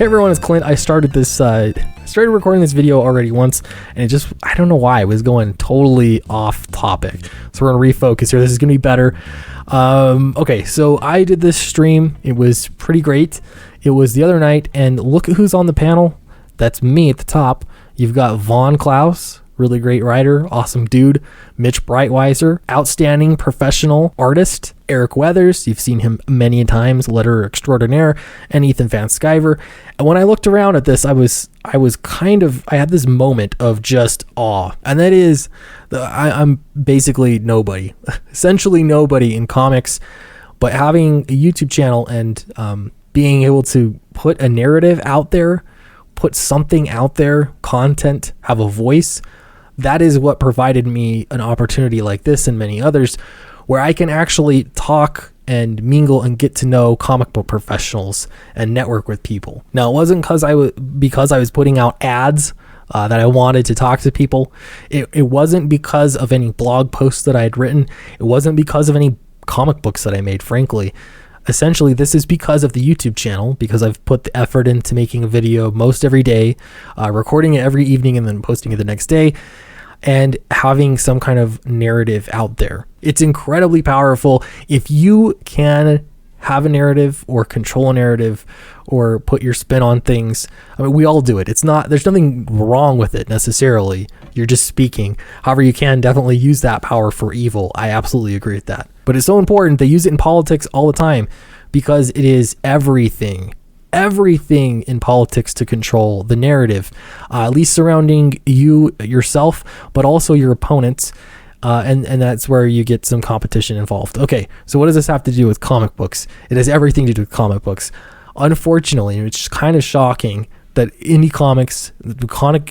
Hey everyone, it's Clint. I started recording this video already once, and I don't know why, it was going totally off topic. So we're gonna refocus here. This is gonna be better. Okay, so I did this stream. It was pretty great. It was the other night, and look at who's on the panel. That's me at the top. You've got Vaughn Klaus, really great writer, awesome dude. Mitch Breitweiser, outstanding professional artist. Eric Weathers, you've seen him many times, letterer extraordinaire, and Ethan Van Sciver. And when I looked around at this, I had this moment of just awe. And that is, I'm basically nobody, essentially nobody in comics, but having a YouTube channel and being able to put a narrative out there, put something out there, content, have a voice, that is what provided me an opportunity like this and many others where I can actually talk and mingle and get to know comic book professionals and network with people. Now, it wasn't because I was putting out ads that I wanted to talk to people. It wasn't because of any blog posts that I had written. It wasn't because of any comic books that I made, frankly. Essentially, this is because of the YouTube channel, because I've put the effort into making a video most every day, recording it every evening and then posting it the next day, and having some kind of narrative out there. It's incredibly powerful. If you can have a narrative or control a narrative or put your spin on things, I mean, we all do it. There's nothing wrong with it necessarily. You're just speaking. However, you can definitely use that power for evil. I absolutely agree with that. But it's so important. They use it in politics all the time because it is everything in politics to control the narrative, at least surrounding yourself, but also your opponents. And that's where you get some competition involved. Okay, so what does this have to do with comic books? It has everything to do with comic books. Unfortunately, it's kind of shocking that indie comics, the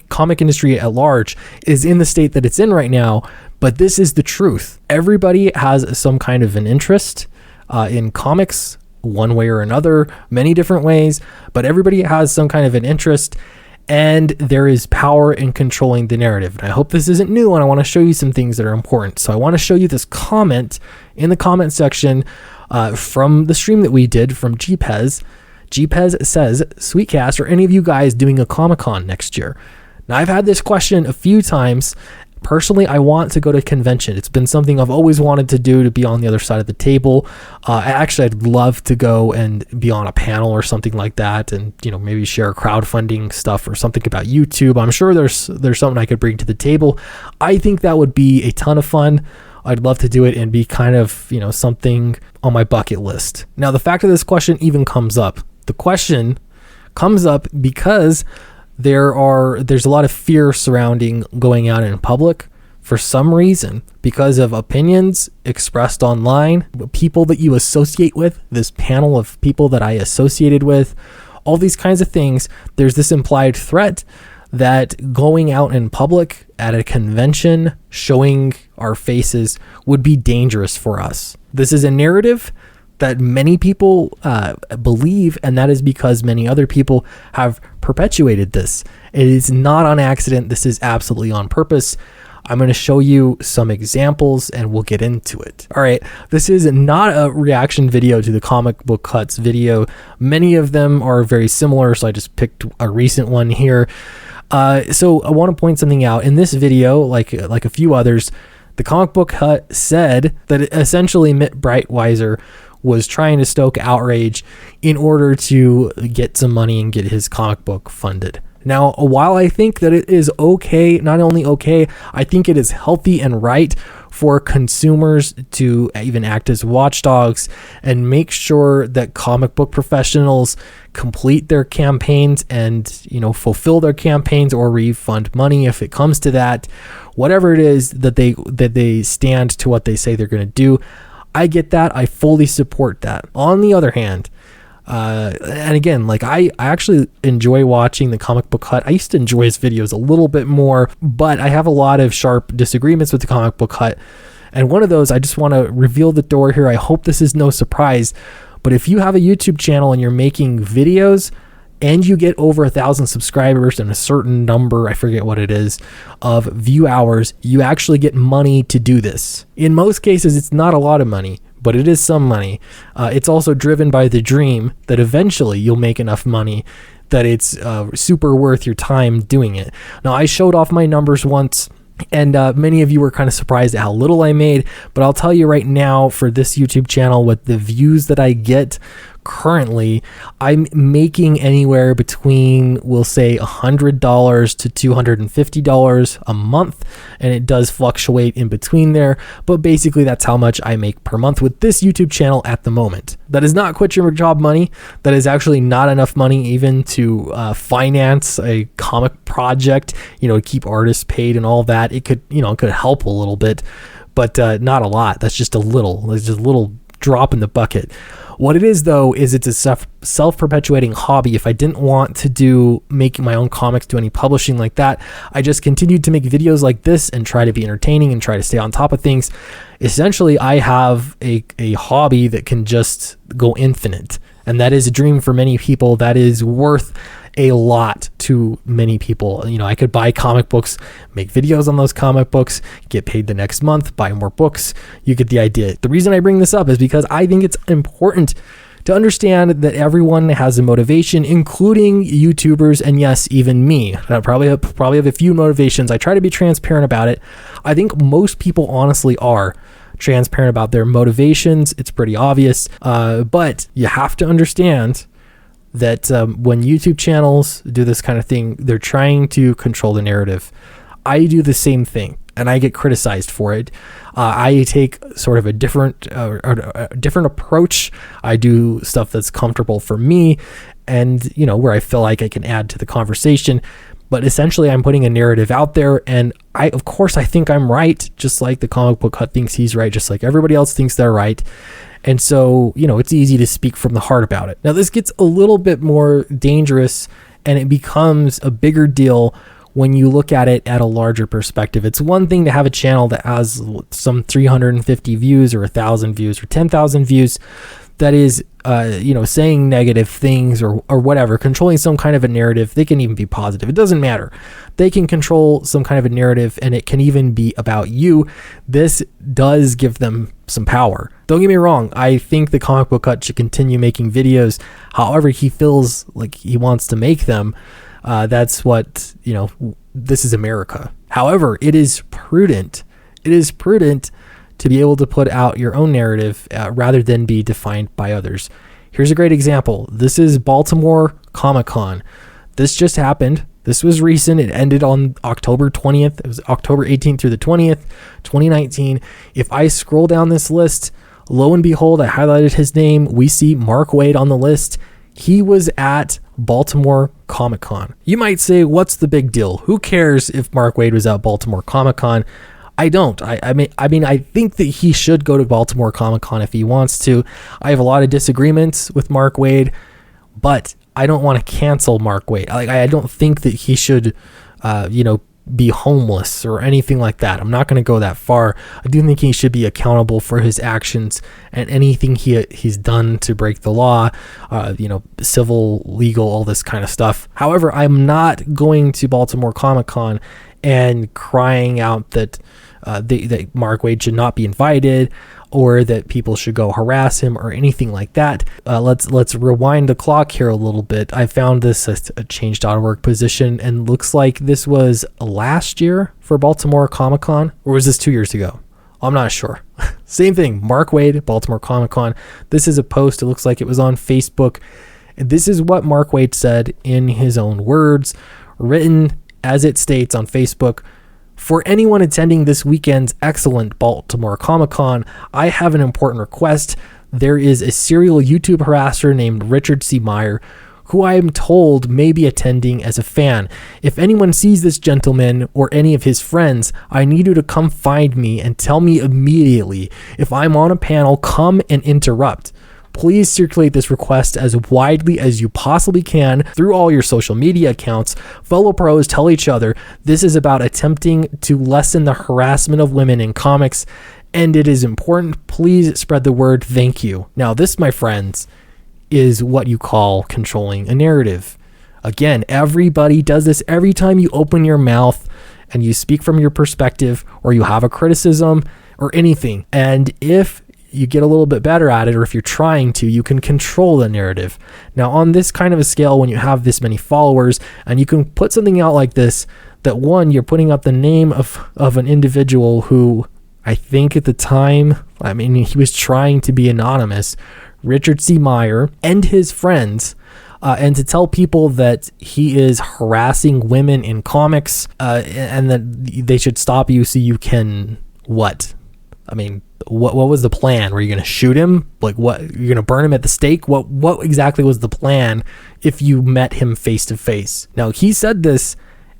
comic industry at large, is in the state that it's in right now, but this is the truth. Everybody has some kind of an interest in comics, one way or another, many different ways, but everybody has some kind of an interest, and there is power in controlling the narrative. And I hope this isn't new, and I want to show you some things that are important. So I want to show you this comment in the comment section from the stream that we did from GPez. GPez says, Sweetcast, are any of you guys doing a Comic-Con next year? Now, I've had this question a few times. Personally, I want to go to a convention. It's been something I've always wanted to do, to be on the other side of the table. I'd love to go and be on a panel or something like that, and maybe share crowdfunding stuff or something about YouTube. I'm sure there's something I could bring to the table. I think that would be a ton of fun. I'd love to do it and be kind of something on my bucket list. Now, the fact that this question even comes up, the question comes up because there's a lot of fear surrounding going out in public for some reason, because of opinions expressed online, people that you associate with, this panel of people that I associated with, all these kinds of things. There's this implied threat that going out in public at a convention, showing our faces, would be dangerous for us. This is a narrative that many people believe, and that is because many other people have perpetuated this. It is not on accident. This is absolutely on purpose. I'm going to show you some examples and we'll get into it. All right, this is not a reaction video to the comic book cuts video. Many of them are very similar, so I just picked a recent one here. So I want to point something out. In this video, like a few others, the comic book cut said that essentially Mitch Breitweiser was trying to stoke outrage in order to get some money and get his comic book funded. Now, while I think that it is okay, not only okay, I think it is healthy and right for consumers to even act as watchdogs and make sure that comic book professionals complete their campaigns and, fulfill their campaigns or refund money if it comes to that. Whatever it is that they stand to what they say they're going to do. I get that. I fully support that. On the other hand, and again, I actually enjoy watching the comic book hut. I used to enjoy his videos a little bit more, but I have a lot of sharp disagreements with the comic book hut. And one of those, I just want to reveal the door here. I hope this is no surprise, but if you have a YouTube channel and you're making videos and you get over 1,000 subscribers and a certain number, I forget what it is, of view hours, you actually get money to do this. In most cases, it's not a lot of money, but it is some money. It's also driven by the dream that eventually you'll make enough money that it's super worth your time doing it. Now, I showed off my numbers once, and many of you were kind of surprised at how little I made, but I'll tell you right now, for this YouTube channel, with the views that I get currently, I'm making anywhere between, we'll say, $100 to $250 a month, and it does fluctuate in between there, but basically that's how much I make per month with this YouTube channel at the moment. That is not quit your job money. That is actually not enough money even to finance a comic project, to keep artists paid and all that. It could, it could help a little bit, but not a lot. That's just a little. It's just a little drop in the bucket. What it is, though, is it's a self-perpetuating hobby. If I didn't want to do making my own comics, do any publishing like that, I just continued to make videos like this and try to be entertaining and try to stay on top of things. Essentially, I have a hobby that can just go infinite, and that is a dream for many people. That is worth a lot to many people. I could buy comic books, make videos on those comic books, get paid the next month, buy more books. You get the idea. The reason I bring this up is because I think it's important to understand that everyone has a motivation, including YouTubers, and yes, even me. I probably have a few motivations. I try to be transparent about it. I think most people honestly are transparent about their motivations. It's pretty obvious, but you have to understand that when YouTube channels do this kind of thing, they're trying to control the narrative. I do the same thing, and I get criticized for it. I take sort of a different approach. I do stuff that's comfortable for me, and where I feel like I can add to the conversation. But essentially, I'm putting a narrative out there, and of course I think I'm right, just like the comic book hut thinks he's right, just like everybody else thinks they're right. And so, it's easy to speak from the heart about it. Now, this gets a little bit more dangerous, and it becomes a bigger deal when you look at it at a larger perspective. It's one thing to have a channel that has some 350 views or 1,000 views or 10,000 views that is, saying negative things or whatever, controlling some kind of a narrative. They can even be positive. It doesn't matter. They can control some kind of a narrative, and it can even be about you. This does give them some power. Don't get me wrong. I think the Comic Book Hut should continue making videos however he feels like he wants to make them. That's what, this is America. However, it is prudent. It is prudent to be able to put out your own narrative rather than be defined by others. Here's a great example. This is Baltimore Comic-Con. This just happened. This was recent. It ended on October 20th. It was October 18th through the 20th, 2019. If I scroll down this list, lo and behold, I highlighted his name. We see Mark Waid on the list. He was at Baltimore Comic-Con. You might say, what's the big deal? Who cares if Mark Waid was at Baltimore Comic-Con? I don't. I mean, I think that he should go to Baltimore Comic-Con if he wants to. I have a lot of disagreements with Mark Waid, but I don't want to cancel Mark Waid. I don't think that he should, be homeless or anything like that. I'm not going to go that far. I do think he should be accountable for his actions and anything he's done to break the law, civil, legal, all this kind of stuff. However, I'm not going to Baltimore Comic-Con and crying out that that Mark Waid should not be invited, or that people should go harass him or anything like that. Let's rewind the clock here a little bit. I found this a change.org position, and looks like this was last year for Baltimore Comic-Con, or was this 2 years ago? I'm not sure. Same thing, Mark Waid, Baltimore Comic-Con. This is a post. It looks like it was on Facebook. And this is what Mark Waid said in his own words, written as it states on Facebook. For anyone attending this weekend's excellent Baltimore Comic-Con, I have an important request. There is a serial YouTube harasser named Richard C. Meyer, who I am told may be attending as a fan. If anyone sees this gentleman or any of his friends, I need you to come find me and tell me immediately. If I'm on a panel, come and interrupt. Please circulate this request as widely as you possibly can through all your social media accounts. Fellow pros, tell each other this is about attempting to lessen the harassment of women in comics, and it is important. Please spread the word. Thank you. Now, this, my friends, is what you call controlling a narrative. Again, everybody does this. Every time you open your mouth and you speak from your perspective, or you have a criticism or anything, and if you get a little bit better at it, or if you're trying to, you can control the narrative. Now, on this kind of a scale, when you have this many followers and you can put something out like this, that one, you're putting up the name of an individual who I think at the time, I mean, he was trying to be anonymous, Richard C. Meyer, and his friends, and to tell people that he is harassing women in comics, and that they should stop you so you can what? I mean, what was the plan? Were you going to shoot him? Like, what? You're going to burn him at the stake? What exactly was the plan if you met him face to face? Now, he said this,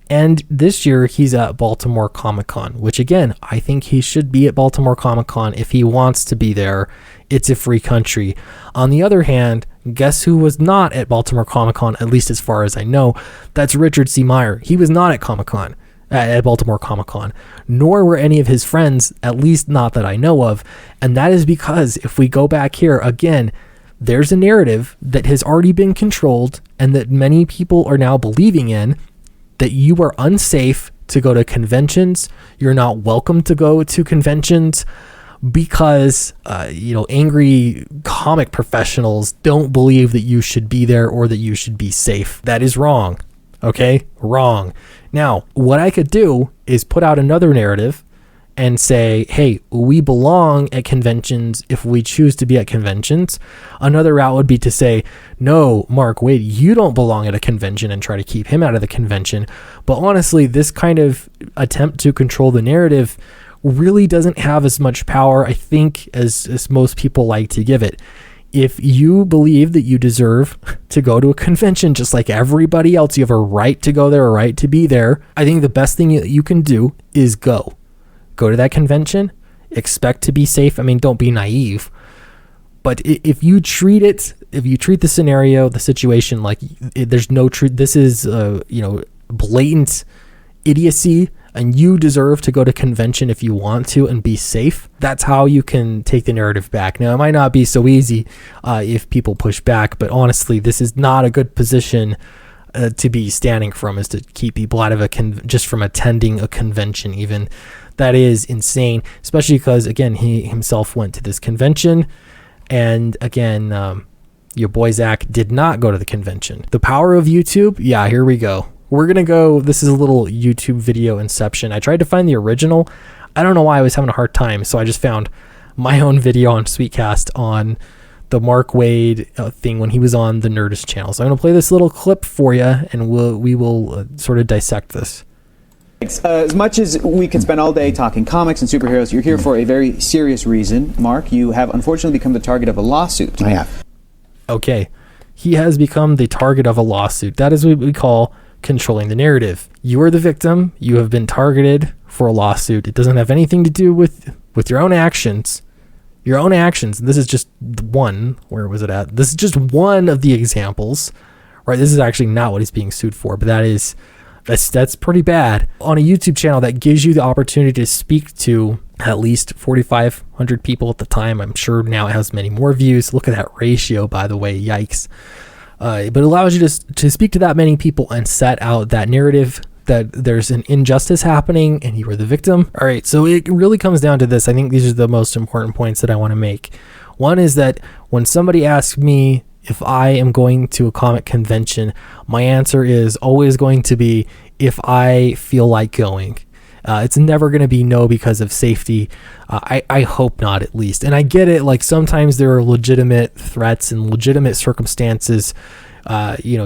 and this year he's at Baltimore Comic-Con, which again, I think he should be at Baltimore Comic-Con if he wants to be there. It's a free country. On the other hand, guess who was not at Baltimore Comic-Con, at least as far as I know? That's Richard C. Meyer. He was not at Comic-Con. At Baltimore Comic-Con, nor were any of his friends, at least not that I know of. And that is because if we go back here again, there's a narrative that has already been controlled and that many people are now believing in, that you are unsafe to go to conventions. You're not welcome to go to conventions because, angry comic professionals don't believe that you should be there or that you should be safe. That is wrong. Okay, wrong. Now, what I could do is put out another narrative and say, hey, we belong at conventions if we choose to be at conventions. Another route would be to say, no, Mark Waid, you don't belong at a convention, and try to keep him out of the convention. But honestly, this kind of attempt to control the narrative really doesn't have as much power, I think, as most people like to give it. If you believe that you deserve to go to a convention just like everybody else, you have a right to go there, a right to be there. I think the best thing you can do is go to that convention, expect to be safe. I mean, don't be naive, but if you treat the scenario, the situation, like there's no truth, this is, blatant idiocy, and you deserve to go to convention if you want to and be safe. That's how you can take the narrative back. Now, it might not be so easy if people push back, but honestly, this is not a good position to be standing from, is to keep people out of just from attending a convention even. That is insane, especially because, again, he himself went to this convention, and again, your boy Zach did not go to the convention. The power of YouTube, yeah, here we go. We're going to go, this is a little YouTube video inception. I tried to find the original. I don't know why I was having a hard time, so I just found my own video on Sweetcast on the Mark Waid thing when he was on the Nerdist channel. So I'm going to play this little clip for you, and we will sort of dissect this. As much as we could spend all day talking comics and superheroes, you're here for a very serious reason. Mark, you have unfortunately become the target of a lawsuit. I have. Okay. He has become the target of a lawsuit. That is what we call controlling the narrative. You are the victim. You have been targeted for a lawsuit. It doesn't have anything to do with your own actions. Your own actions. This is just one. Where was it at? This is just one of the examples, right? This is actually not what he's being sued for, but that's pretty bad. On a YouTube channel that gives you the opportunity to speak to at least 4,500 people at the time. I'm sure now it has many more views. Look at that ratio, by the way. Yikes. But it allows you to speak to that many people and set out that narrative that there's an injustice happening and you were the victim. All right, so it really comes down to this. I think these are the most important points that I want to make. One is that when somebody asks me if I am going to a comic convention, my answer is always going to be if I feel like going. It's never going to be no because of safety. I hope not, at least. And I get it. Like, sometimes there are legitimate threats and legitimate circumstances,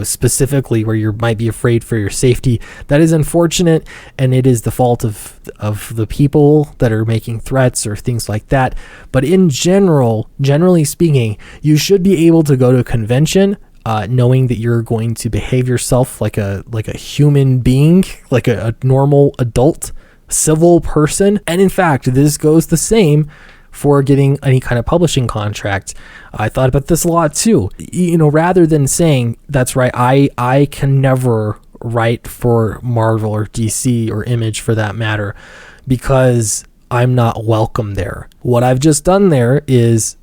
specifically where you might be afraid for your safety. That is unfortunate, and it is the fault of the people that are making threats or things like that. But in generally speaking, you should be able to go to a convention knowing that you're going to behave yourself like a human being, like a normal adult civil person. And in fact, this goes the same for getting any kind of publishing contract. I thought about this a lot too. Rather than saying, that's right, I can never write for Marvel or DC or Image for that matter, because I'm not welcome there. What I've just done there is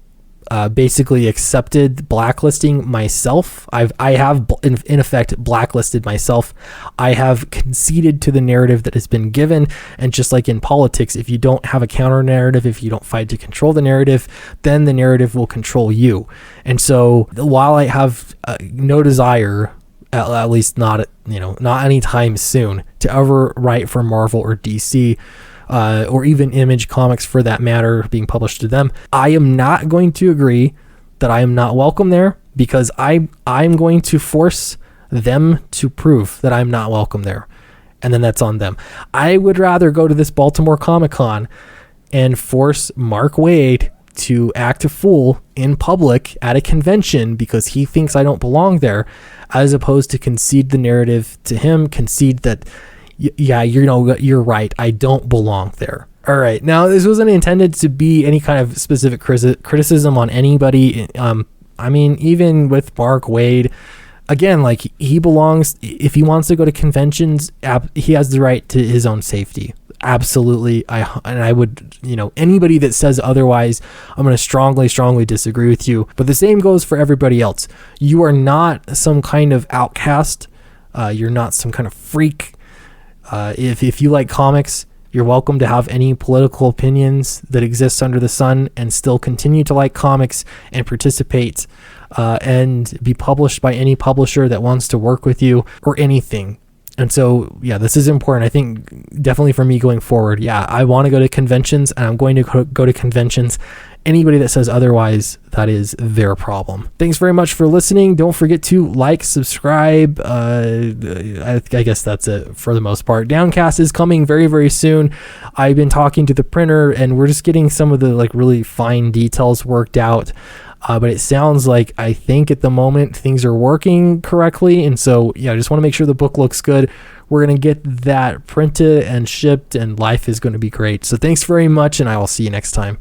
basically accepted blacklisting myself. I have in effect blacklisted myself. I have conceded to the narrative that has been given. And just like in politics, if you don't have a counter narrative, if you don't fight to control the narrative, then the narrative will control you. And so while I have no desire, at least not anytime soon, to ever write for Marvel or DC, or even Image Comics for that matter, being published to them, I am not going to agree that I am not welcome there, because I'm going to force them to prove that I'm not welcome there. And then that's on them. I would rather go to this Baltimore Comic-Con and force Mark Waid to act a fool in public at a convention because he thinks I don't belong there, as opposed to concede the narrative to him, concede that, yeah, you're right, I don't belong there. All right, now this wasn't intended to be any kind of specific criticism on anybody. I mean, even with Mark Waid, again, like, he belongs, if he wants to go to conventions, he has the right to his own safety. Absolutely. I would, anybody that says otherwise, I'm going to strongly disagree with you. But the same goes for everybody else. You are not some kind of outcast. You're not some kind of freak. If you like comics, you're welcome to have any political opinions that exist under the sun and still continue to like comics and participate and be published by any publisher that wants to work with you or anything. And so, yeah, this is important. I think definitely for me going forward, yeah, I want to go to conventions, and I'm going to go to conventions. Anybody that says otherwise, that is their problem. Thanks very much for listening. Don't forget to like, subscribe. I guess that's it for the most part. Downcast is coming very, very soon. I've been talking to the printer, and we're just getting some of the really fine details worked out. But it sounds like, I think at the moment, things are working correctly. And so, yeah, I just want to make sure the book looks good. We're going to get that printed and shipped, and life is going to be great. So thanks very much, and I will see you next time.